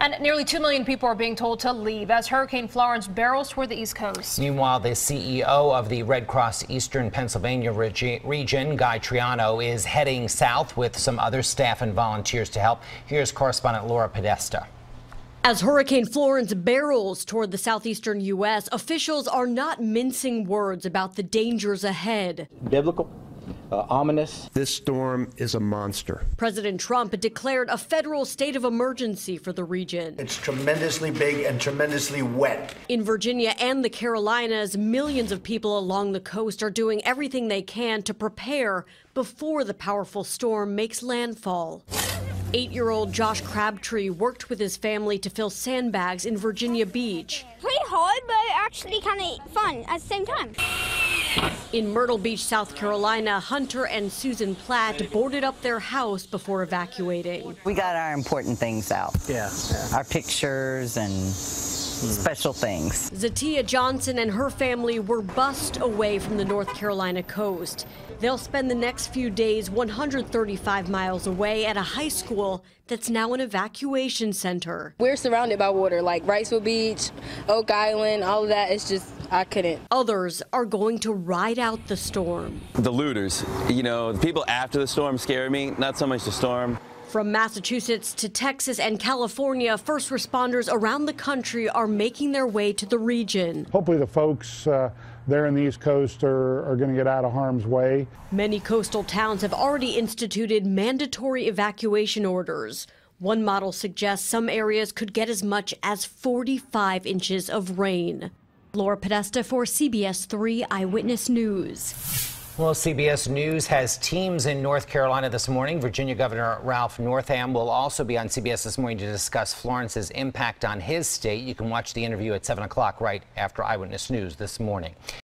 And nearly 2 million people are being told to leave as Hurricane Florence barrels toward the East Coast. Meanwhile, the CEO of the Red Cross Eastern Pennsylvania region, Guy Triano, is heading south with some other staff and volunteers to help. Here's correspondent Laura Podesta. As Hurricane Florence barrels toward the southeastern U.S., officials are not mincing words about the dangers ahead. Biblical, ominous. This storm is a monster. President Trump declared a federal state of emergency for the region. It's tremendously big and tremendously wet. In Virginia and the Carolinas, millions of people along the coast are doing everything they can to prepare before the powerful storm makes landfall. 8-year-old Josh Crabtree worked with his family to fill sandbags in Virginia Beach. Pretty hard, but actually kind of fun at the same time. In Myrtle Beach, South Carolina, Hunter and Susan Platt boarded up their house before evacuating. We got our important things out. Yeah. Our pictures and special things. Zatia Johnson and her family were bussed away from the North Carolina coast. They'll spend the next few days 135 miles away at a high school that's now an evacuation center. We're surrounded by water, like Wrightsville Beach, Oak Island, all of that. It's just, I couldn't. Others are going to ride out the storm. The looters, the people after the storm scare me, not so much the storm. From Massachusetts to Texas and California, first responders around the country are making their way to the region. Hopefully the folks there in the East Coast are going to get out of harm's way. Many coastal towns have already instituted mandatory evacuation orders. One model suggests some areas could get as much as 45 inches of rain. Laura Podesta for CBS 3 Eyewitness News. Well, CBS News has teams in North Carolina this morning. Virginia Governor Ralph Northam will also be on CBS this morning to discuss Florence's impact on his state. You can watch the interview at 7 o'clock right after Eyewitness News this morning.